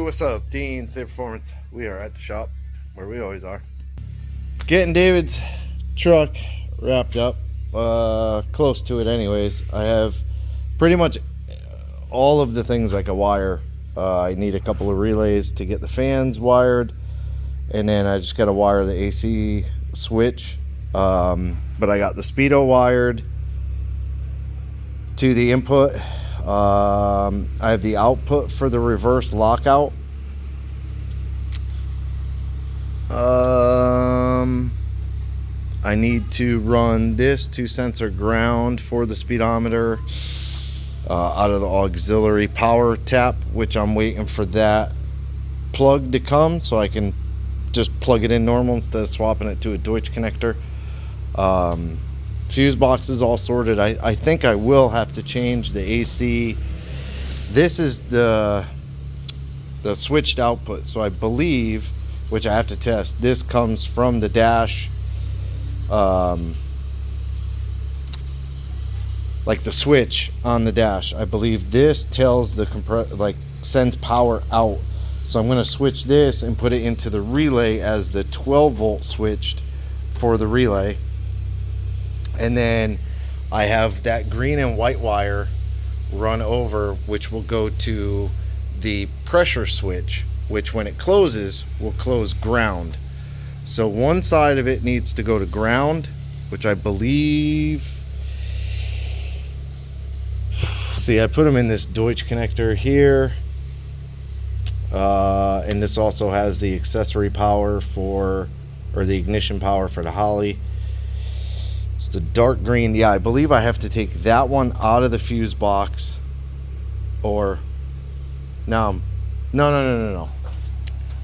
what's up? Dean, Say Performance. We are at the shop where we always are. Getting David's truck wrapped up. Close to it anyways. I have pretty much all of the things I can wire. I need a couple of relays to get the fans wired, and then I just got to wire the AC switch. But I got the speedo wired to the input. I have the output for the reverse lockout. I need to run this to sensor ground for the speedometer out of the auxiliary power tap, which I'm waiting for that plug to come so I can just plug it in normal instead of swapping it to a Deutsch connector. Fuse box is all sorted. I think I will have to change the AC. This is the switched output, so I believe, which I have to test, this comes from the dash, like the switch on the dash. I believe this tells the sends power out. So I'm going to switch this and put it into the relay as the 12 volt switched for the relay. And then I have that green and white wire run over, which will go to the pressure switch, which when it closes will close ground. So one side of it needs to go to ground, which I believe, see, I put them in this Deutsch connector here, and this also has the accessory power or the ignition power for the Holly. It's the dark green. Yeah, I believe I have to take that one out of the fuse box, or no.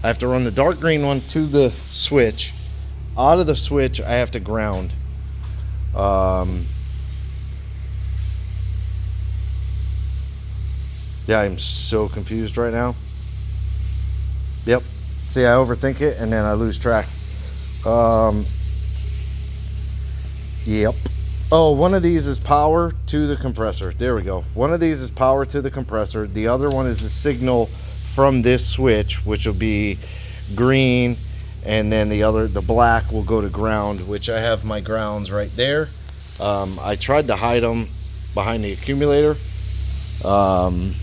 I have to run the dark green one to the switch. Out of the switch, I have to ground. Yeah, I'm so confused right now. Yep. See, I overthink it and then I lose track. Yep. Oh, one of these is power to the compressor. There we go. One of these is power to the compressor. The other one is a signal from this switch, which will be green, and then the black will go to ground, which I have my grounds right there. I tried to hide them behind the accumulator. So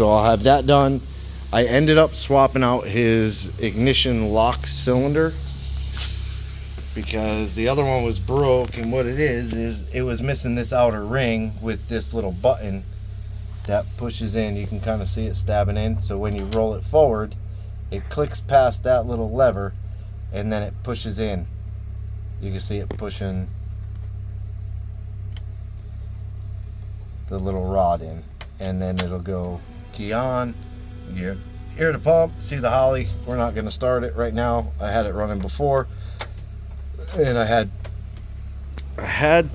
I'll have that done. I ended up swapping out his ignition lock cylinder because the other one was broke, and what it is it was missing this outer ring with this little button that pushes in. You can kind of see it stabbing in, so when you roll it forward, it clicks past that little lever and then it pushes in. You can see it pushing the little rod in, and then it'll go key on. You hear the pump, see the Holly. We're not going to start it right now. I had it running before, and I had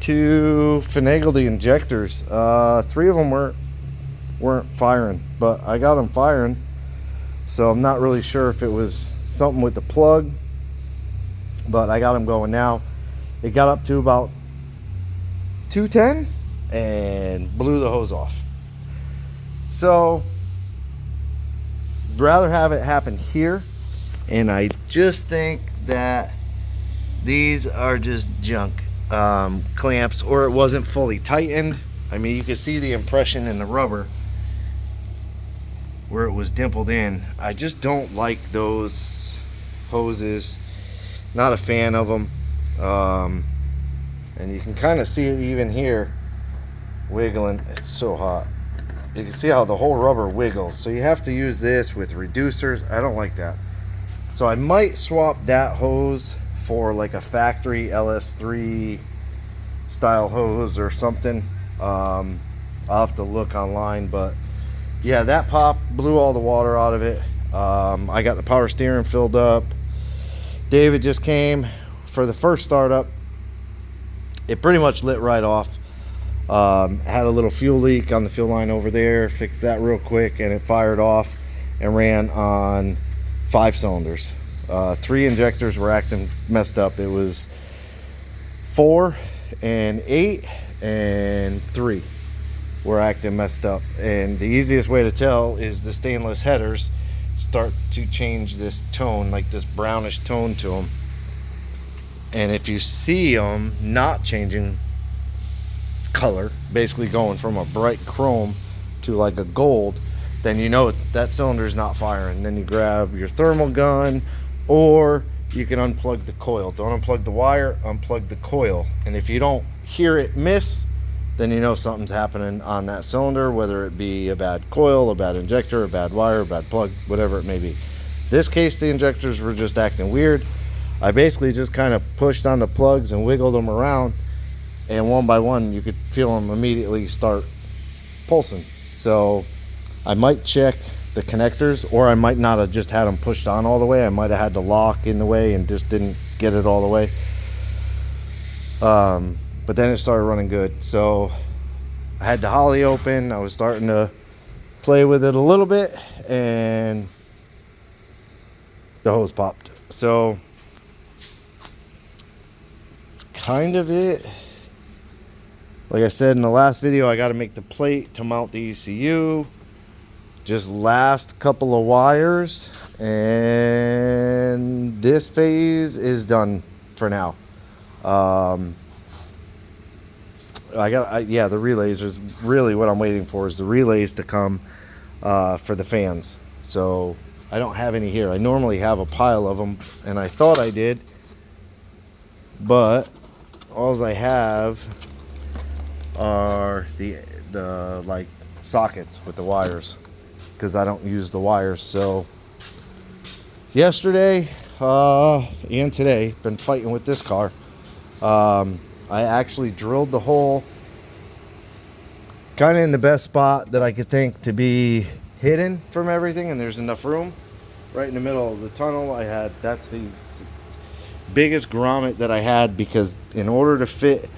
to finagle the injectors. 3 of them weren't firing, but I got them firing, so I'm not really sure if it was something with the plug, but I got them going now. It got up to about 210 and blew the hose off. So rather have it happen here, and I just think that these are just junk clamps, or it wasn't fully tightened. I mean, you can see the impression in the rubber where it was dimpled in. I just don't like those hoses. Not a fan of them. And you can kind of see it even here wiggling. It's so hot. You can see how the whole rubber wiggles. So you have to use this with reducers. I don't like that. So I might swap that hose for like a factory LS3 style hose or something. I'll have to look online, but yeah, that pop blew all the water out of it. I got the power steering filled up. David just came for the first startup. It pretty much lit right off. Had a little fuel leak on the fuel line over there. Fixed that real quick, and it fired off and ran on 5 cylinders. 3 injectors were acting messed up. It was 4 and 8 and 3. were acting messed up. And the easiest way to tell is the stainless headers start to change this tone, like this brownish tone to them. And if you see them not changing color, basically going from a bright chrome to like a gold, then you know that cylinder's not firing. Then you grab your thermal gun, or you can unplug the coil. Don't unplug the wire, unplug the coil. And if you don't hear it miss, then you know something's happening on that cylinder, whether it be a bad coil, a bad injector, a bad wire, a bad plug, whatever it may be. This case, the injectors were just acting weird. I basically just kind of pushed on the plugs and wiggled them around, and one by one you could feel them immediately start pulsing. So I might check the connectors, or I might not have just had them pushed on all the way. I might have had the lock in the way and just didn't get it all the way. But then it started running good. So I had the Holly open. I was starting to play with it a little bit, and the hose popped. So it's kind of it. Like I said in the last video, I got to make the plate to mount the ECU. Just last couple of wires, and this phase is done for now. The relays is really what I'm waiting for, is the relays to come for the fans. So I don't have any here. I normally have a pile of them, and I thought I did, but all I have are the like sockets with the wires, because I don't use the wires. So yesterday and today, been fighting with this car. I actually drilled the hole kind of in the best spot that I could think to be hidden from everything, and there's enough room right in the middle of the tunnel. That's the biggest grommet that I had, because in order to fit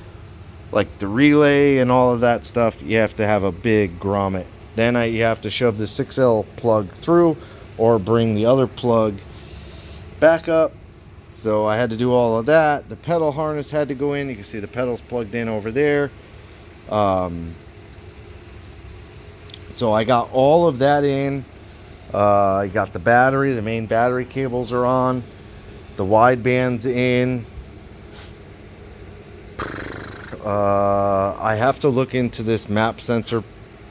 like the relay and all of that stuff, you have to have a big grommet. Then you have to shove the 6L plug through, or bring the other plug back up. So I had to do all of that. The pedal harness had to go in. You can see the pedals plugged in over there. So I got all of that in. I got the battery. The main battery cables are on. The wideband's in. I have to look into this map sensor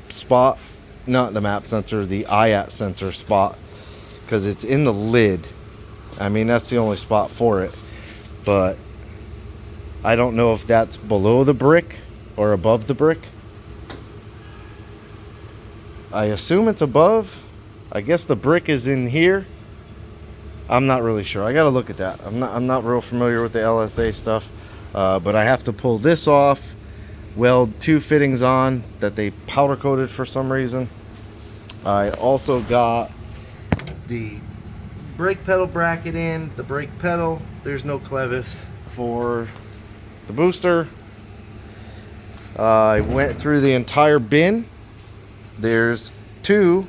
spot. Not the map sensor, the IAT sensor spot, because it's in the lid. I mean, that's the only spot for it, but I don't know if that's below the brick or above the brick. I assume it's above. I guess the brick is in here. I'm not really sure. I gotta look at that. I'm not real familiar with the LSA stuff, but I have to pull this off, weld two fittings on that they powder coated for some reason. I also got the brake pedal bracket in. The brake pedal, there's no clevis for the booster. I went through the entire bin. There's two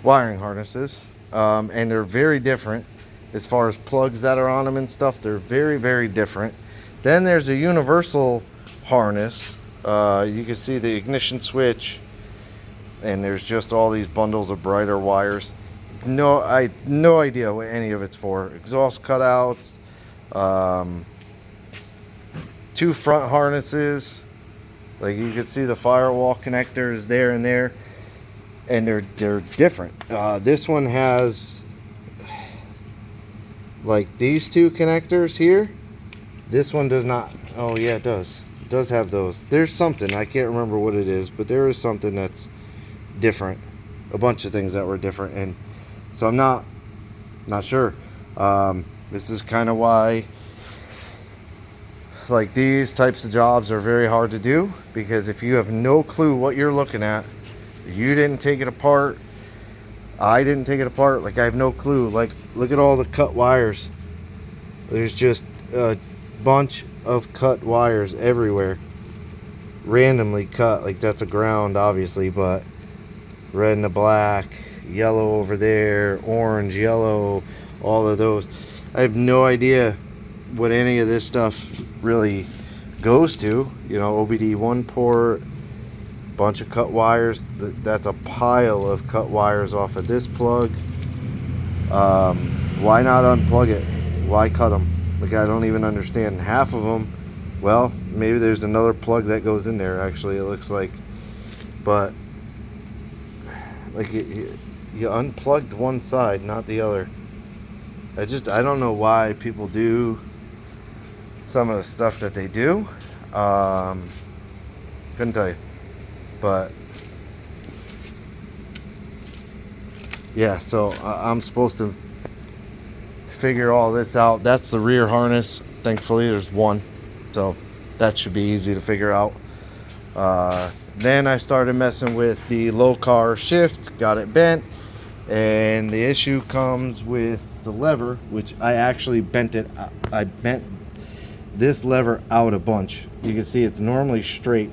wiring harnesses, and they're very different as far as plugs that are on them and stuff. They're very, very different. Then there's a universal harness. You can see the ignition switch, and there's just all these bundles of brighter wires. No idea what any of it's for. Exhaust cutouts, two front harnesses. Like you can see the firewall connectors there and there, and they're different. This one has like these two connectors here. This one does not. Oh yeah, it does. It does have those. There's something, I can't remember what it is, but there is something that's different. A bunch of things that were different, and so I'm not sure. This is kind of why, like, these types of jobs are very hard to do, because if you have no clue what you're looking at, you didn't take it apart, I didn't take it apart, like I have no clue. Like, look at all the cut wires. There's just a bunch of cut wires everywhere, randomly cut. Like, that's a ground obviously, but red and a black, yellow over there, orange, yellow, all of those. I have no idea what any of this stuff really goes to. You know, OBD1 port, Bunch of cut wires. That's a pile of cut wires off of this plug. Why not unplug it? Why cut them? Like, I don't even understand. Half of them, well, maybe there's another plug that goes in there, actually, it looks like. But, like, you unplugged one side, not the other. I don't know why people do some of the stuff that they do. Couldn't tell you. But, yeah, so I'm supposed to figure all this out. That's the rear harness. Thankfully, there's one. So that should be easy to figure out. Then I started messing with the low car shift, got it bent, and the issue comes with the lever, which I actually bent it. I bent this lever out a bunch. You can see it's normally straight,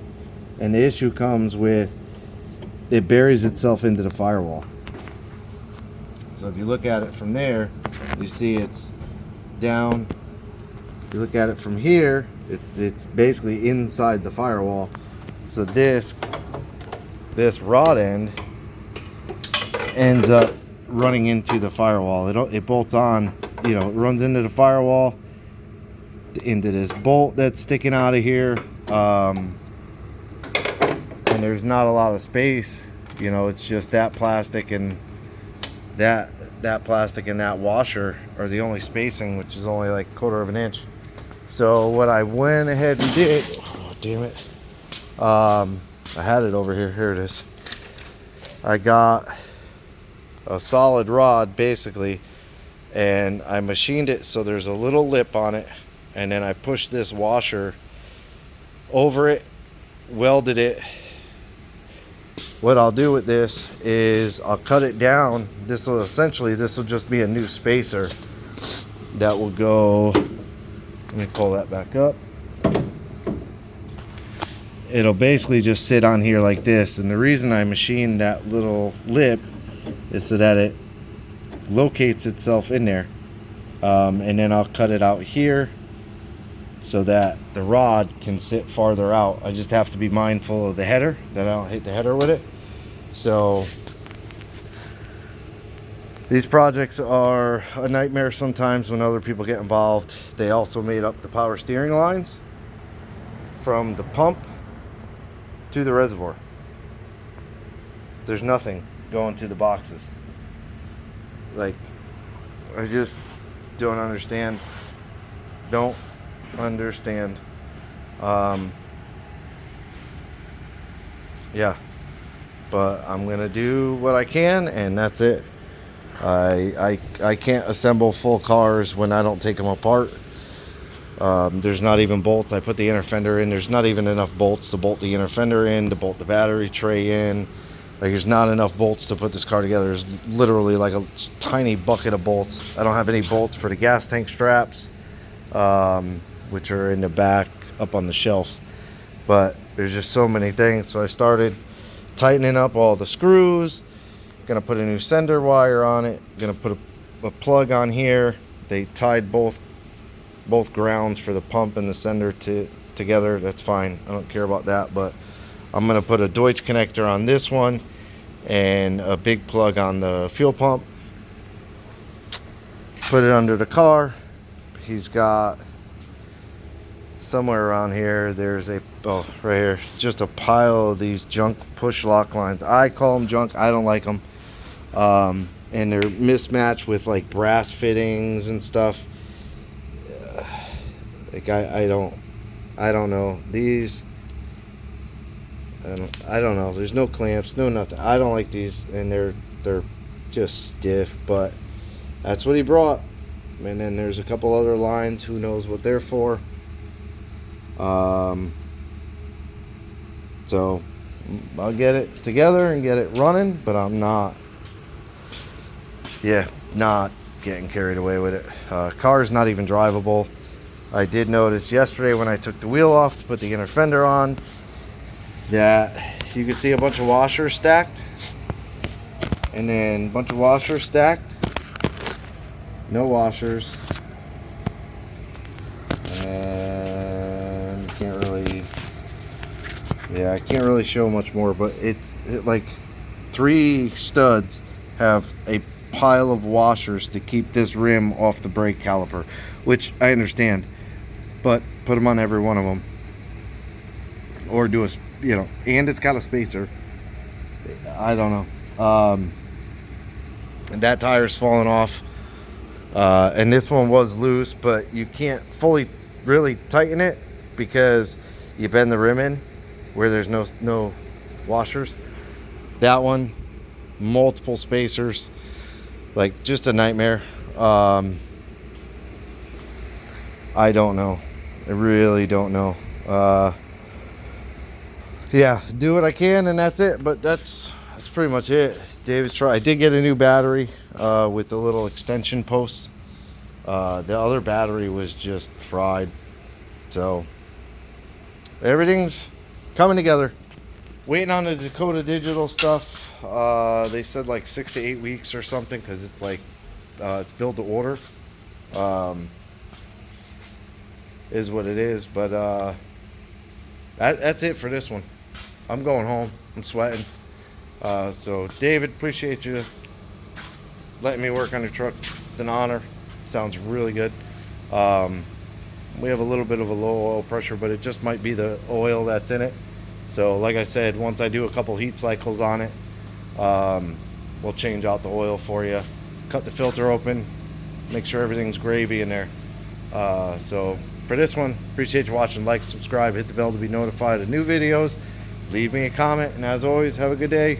and the issue comes with it buries itself into the firewall. So if you look at it from there, you see it's down. You look at it from here, it's basically inside the firewall. So this rod end ends up running into the firewall. It bolts on, you know, it runs into the firewall, into this bolt that's sticking out of here. And there's not a lot of space, you know, it's just that plastic and that plastic and that washer are the only spacing, which is only like 1/4 of an inch. So what I went ahead and did, oh damn it, I had it over here. Here it is. I got a solid rod basically, and I machined it so there's a little lip on it, and then I pushed this washer over it, welded it. What I'll do with this is I'll cut it down. This will just be a new spacer that will go, let me pull that back up. It'll basically just sit on here like this, and the reason I machined that little lip is so that it locates itself in there. And then I'll cut it out here so that the rod can sit farther out. I just have to be mindful of the header, that I don't hit the header with it. So these projects are a nightmare sometimes when other people get involved. They also made up the power steering lines from the pump to the reservoir. There's nothing going to the boxes. Like, I just don't understand. Don't understand. Yeah, but I'm gonna do what I can, and that's it. I can't assemble full cars when I don't take them apart. There's not even bolts. I put the inner fender in. There's not even enough bolts to bolt the inner fender in, to bolt the battery tray in. Like, there's not enough bolts to put this car together. There's literally like a tiny bucket of bolts. I don't have any bolts for the gas tank straps, which are in the back up on the shelf. But there's just so many things. So I started tightening up all the screws. Gonna put a new sender wire on it. Gonna put a plug on here. They tied both grounds for the pump and the sender together. That's fine. I don't care about that. But I'm gonna put a Deutsch connector on this one and a big plug on the fuel pump. Put it under the car. He's got somewhere around here, there's right here, just a pile of these junk push lock lines. I call them junk. I don't like them. And they're mismatched with like brass fittings and stuff. Like, I don't know. These, I don't know. There's no clamps, no nothing. I don't like these, and they're just stiff, but that's what he brought. And then there's a couple other lines. Who knows what they're for? So I'll get it together and get it running, but I'm not getting carried away with it. Car's not even drivable. I did notice yesterday when I took the wheel off to put the inner fender on that you can see a bunch of washers stacked, and then a bunch of washers stacked, no washers, and you Yeah, I can't really show much more, but like 3 studs have a pile of washers to keep this rim off the brake caliper, which I understand, but put them on every one of them, or do a, you know, and it's got a spacer. I don't know. And that tire's falling off, and this one was loose, but you can't fully really tighten it because you bend the rim in where there's no washers. That one, multiple spacers, like just a nightmare. I don't know. I really don't know. Yeah, do what I can, and that's it. But that's pretty much it. David's try. I did get a new battery with the little extension posts. The other battery was just fried, so everything's coming together. Waiting on the Dakota Digital stuff. They said like 6 to 8 weeks or something, because it's like it's built to order. Is what it is. But that's it for this one. I'm going home. I'm sweating. So David, appreciate you letting me work on your truck. It's an honor. Sounds really good. We have a little bit of a low oil pressure, but it just might be the oil that's in it. So like I said, once I do a couple heat cycles on it, we'll change out the oil for you, cut the filter open, make sure everything's gravy in there. So for this one, appreciate you watching. Like, subscribe, hit the bell to be notified of new videos, leave me a comment, and as always, have a good day.